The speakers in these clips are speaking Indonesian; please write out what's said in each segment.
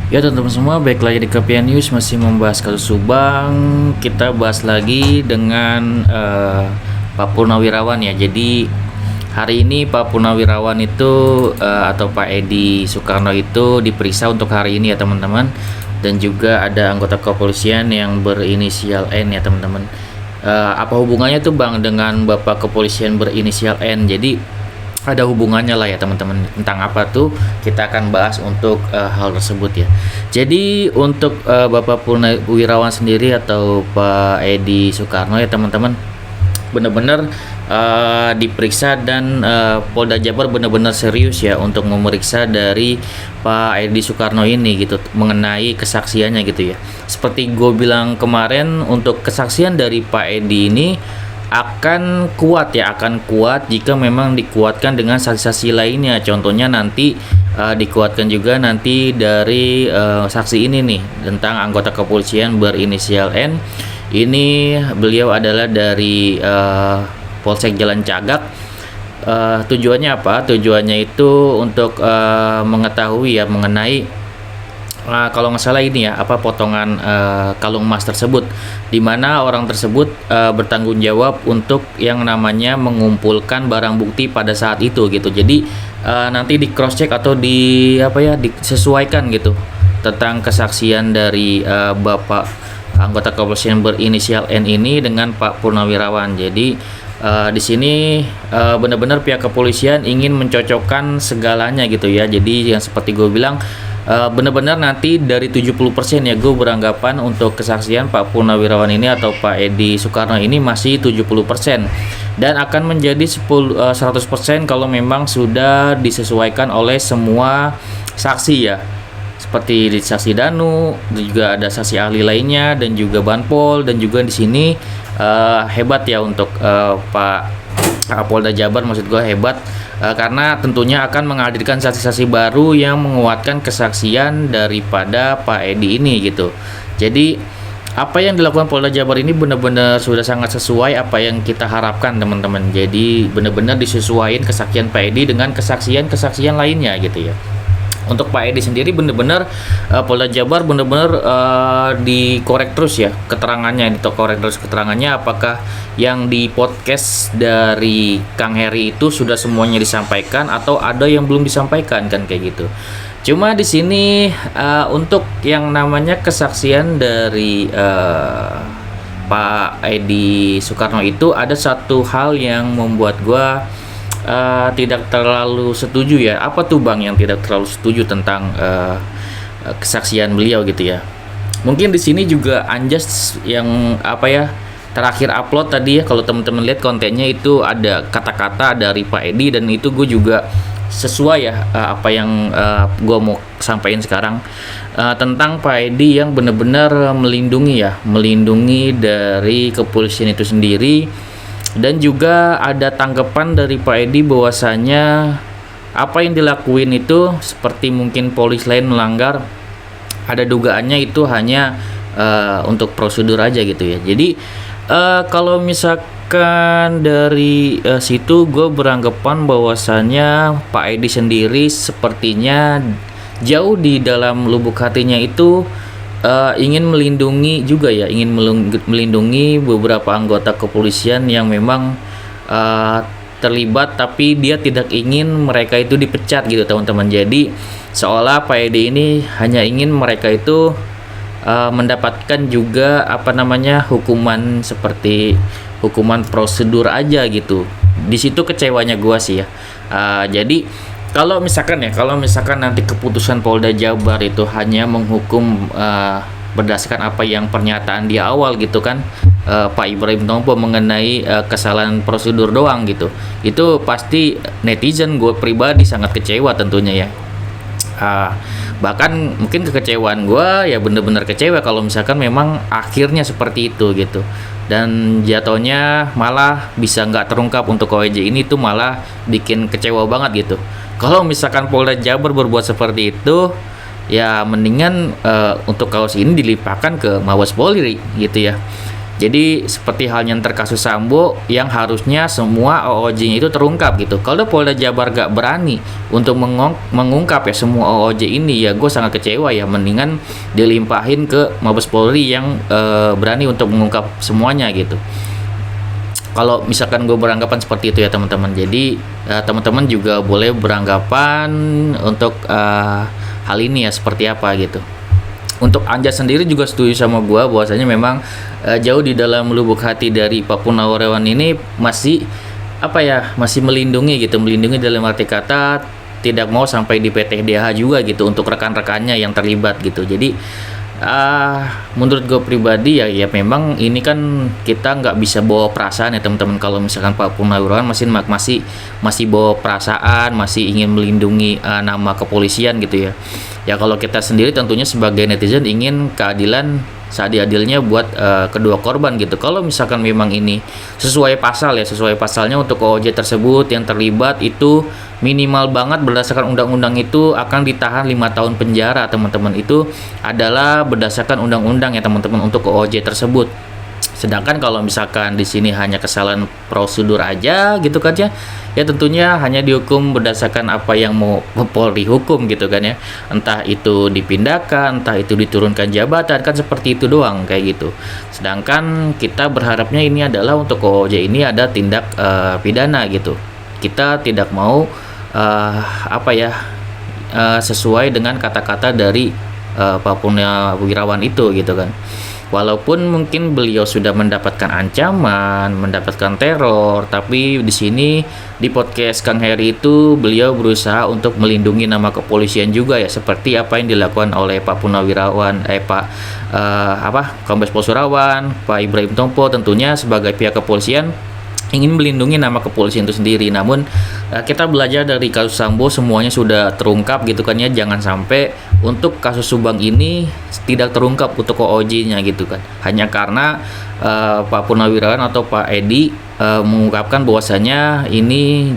Ya teman-teman semua, baik lagi di KPN News masih membahas kasus Subang. Kita bahas lagi dengan Pak Purnawirawan ya. Jadi hari ini Pak Purnawirawan itu atau Pak Edi Sukarno itu diperiksa untuk hari ini ya teman-teman. Dan juga ada anggota kepolisian yang berinisial N ya teman-teman. Apa hubungannya tuh Bang dengan Bapak kepolisian berinisial N? Jadi ada hubungannya lah ya teman-teman. Tentang apa tuh kita akan bahas untuk hal tersebut ya. Jadi untuk Bapak Purnawirawan sendiri atau Pak Edi Sukarno ya teman-teman, benar-benar diperiksa dan Polda Jabar benar-benar serius ya untuk memeriksa dari Pak Edi Sukarno ini gitu mengenai kesaksiannya gitu ya. Seperti gue bilang kemarin, untuk kesaksian dari Pak Edi ini akan kuat jika memang dikuatkan dengan saksi-saksi lainnya. Contohnya nanti dikuatkan juga nanti dari saksi ini nih, tentang anggota kepolisian berinisial N. Ini beliau adalah dari Polsek Jalan Cagak. Tujuannya apa? Tujuannya itu untuk mengetahui ya mengenai kalau nggak salah ini ya, potongan kalung emas tersebut, di mana orang tersebut bertanggung jawab untuk yang namanya mengumpulkan barang bukti pada saat itu gitu. Jadi nanti di cross check atau disesuaikan gitu tentang kesaksian dari Bapak anggota kepolisian berinisial N ini dengan Pak Purnawirawan. Jadi di sini benar-benar pihak kepolisian ingin mencocokkan segalanya gitu ya. Jadi yang seperti gue bilang, benar-benar nanti dari 70% ya, gue beranggapan untuk kesaksian Pak Purnawirawan ini atau Pak Edi Sukarno ini masih 70%, dan akan menjadi 100% kalau memang sudah disesuaikan oleh semua saksi ya, seperti di saksi Danu, juga ada saksi ahli lainnya, dan juga Banpol, dan juga di sini hebat ya untuk Pak Polda Jabar, maksud gue hebat karena tentunya akan menghadirkan saksi-saksi baru yang menguatkan kesaksian daripada Pak Edi ini gitu. Jadi apa yang dilakukan Polda Jabar ini benar-benar sudah sangat sesuai apa yang kita harapkan teman-teman. Jadi benar-benar disesuaikan kesaksian Pak Edi dengan kesaksian lainnya gitu ya. Untuk Pak Edi sendiri benar-benar Polda Jabar benar-benar dikorek terus ya keterangannya, apakah yang di podcast dari Kang Heri itu sudah semuanya disampaikan atau ada yang belum disampaikan kan kayak gitu. Cuma di sini untuk yang namanya kesaksian dari Pak Edi Sukarno itu ada satu hal yang membuat gua tidak terlalu setuju ya. Apa tuh Bang yang tidak terlalu setuju tentang kesaksian beliau gitu ya? Mungkin di sini juga Anjas yang terakhir upload tadi ya, kalau teman-teman lihat kontennya itu ada kata-kata dari Pak Edi, dan itu gue juga sesuai ya apa yang gue mau sampaikan sekarang tentang Pak Edi yang benar-benar melindungi dari kepolisian itu sendiri. Dan juga ada tanggapan dari Pak Edi bahwasanya apa yang dilakuin itu seperti mungkin polis lain melanggar, ada dugaannya itu hanya untuk prosedur aja gitu ya. Jadi kalau misalkan dari situ gue beranggapan bahwasanya Pak Edi sendiri sepertinya jauh di dalam lubuk hatinya itu ingin melindungi juga ya, melindungi beberapa anggota kepolisian yang memang terlibat, tapi dia tidak ingin mereka itu dipecat gitu teman-teman. Jadi seolah Pak Edi ini hanya ingin mereka itu mendapatkan juga hukuman seperti hukuman prosedur aja gitu. Di situ kecewanya gua sih ya. Jadi kalau misalkan nanti keputusan Polda Jabar itu hanya menghukum berdasarkan apa yang pernyataan di awal gitu kan, Pak Ibrahim Tompo mengenai kesalahan prosedur doang gitu, itu pasti netizen gue pribadi sangat kecewa tentunya ya. Bahkan mungkin kekecewaan gue ya bener-bener kecewa kalau misalkan memang akhirnya seperti itu gitu, dan jatuhnya malah bisa nggak terungkap untuk OEJ ini tuh malah bikin kecewa banget gitu. Kalau misalkan Polda Jabar berbuat seperti itu, ya mendingan untuk kasus ini dilimpahkan ke Mabes Polri gitu ya. Jadi seperti halnya terkasus Sambo yang harusnya semua OOJ-nya itu terungkap gitu. Kalau Polda Jabar gak berani untuk mengungkap ya semua OOJ ini, ya gue sangat kecewa ya. Mendingan dilimpahin ke Mabes Polri yang berani untuk mengungkap semuanya gitu. Kalau misalkan gue beranggapan seperti itu ya teman-teman. Jadi teman-teman juga boleh beranggapan untuk hal ini ya seperti apa gitu. Untuk Anja sendiri juga setuju sama gue bahwasanya memang jauh di dalam lubuk hati dari Pak Purnawirawan ini masih masih melindungi gitu, melindungi dalam arti kata tidak mau sampai di PTDH juga gitu untuk rekan-rekannya yang terlibat gitu. Jadi menurut gue pribadi ya memang ini kan kita nggak bisa bawa perasaan ya teman-teman. Kalau misalkan Pak Purnawirawan masih bawa perasaan, masih ingin melindungi nama kepolisian gitu ya. Ya kalau kita sendiri tentunya sebagai netizen ingin keadilan seadil-adilnya buat kedua korban gitu. Kalau misalkan memang ini sesuai pasalnya untuk OOJ tersebut yang terlibat itu minimal banget berdasarkan undang-undang itu akan ditahan 5 tahun penjara teman-teman. Itu adalah berdasarkan undang-undang ya teman-teman untuk OOJ tersebut. Sedangkan kalau misalkan di sini hanya kesalahan prosedur aja gitu kan ya tentunya hanya dihukum berdasarkan apa yang mau Polri hukum gitu kan ya. Entah itu dipindahkan, entah itu diturunkan jabatan, kan seperti itu doang kayak gitu. Sedangkan kita berharapnya ini adalah untuk OOJ ini ada tindak pidana gitu. Kita tidak mau sesuai dengan kata-kata dari Pak Purnawirawan itu gitu kan. Walaupun mungkin beliau sudah mendapatkan ancaman, mendapatkan teror, tapi di sini di podcast Kang Heri itu beliau berusaha untuk melindungi nama kepolisian juga ya, seperti apa yang dilakukan oleh Pak Purnawirawan, Kombes Pol Surawan, Pak Ibrahim Tompo tentunya sebagai pihak kepolisian ingin melindungi nama kepolisian itu sendiri. Namun kita belajar dari kasus Sambo semuanya sudah terungkap gitu kan ya, jangan sampai untuk kasus Subang ini tidak terungkap untuk OOJ-nya gitu kan, hanya karena Pak Purnawirawan atau Pak Edi mengungkapkan bahwasanya ini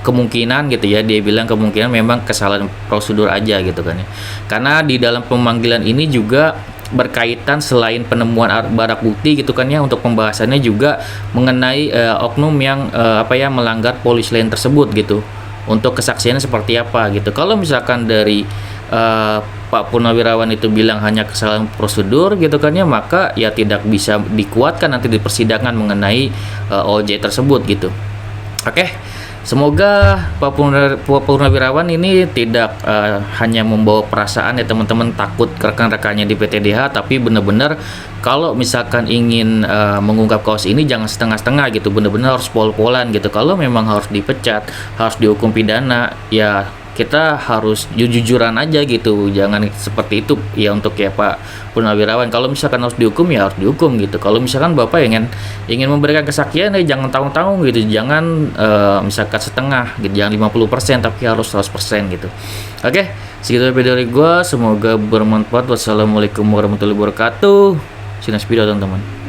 kemungkinan gitu ya, dia bilang kemungkinan memang kesalahan prosedur aja gitu kan ya. Karena di dalam pemanggilan ini juga berkaitan selain penemuan barang bukti gitu kan ya, untuk pembahasannya juga mengenai oknum yang melanggar polis lain tersebut gitu, untuk kesaksiannya seperti apa gitu. Kalau misalkan dari Pak Purnawirawan itu bilang hanya kesalahan prosedur gitu kan ya, maka ya tidak bisa dikuatkan nanti di persidangan mengenai OJ tersebut gitu. Oke. Semoga Pak Purnawirawan ini tidak hanya membawa perasaan ya teman-teman, takut rekan-rekannya di PTDH, tapi benar-benar kalau misalkan ingin mengungkap kasus ini jangan setengah-setengah gitu, benar-benar harus pol-polan gitu. Kalau memang harus dipecat, harus dihukum pidana, ya kita harus jujuran aja gitu, jangan seperti itu ya untuk ya Pak Purnawirawan. Kalau misalkan harus dihukum ya harus dihukum gitu. Kalau misalkan Bapak ingin memberikan kesaksian ya jangan tanggung-tanggung gitu, jangan misalkan setengah gitu, jangan 50% tapi harus 100% gitu. Oke, segitu video dari gue, semoga bermanfaat. Wassalamualaikum warahmatullahi wabarakatuh. Sinas video teman-teman.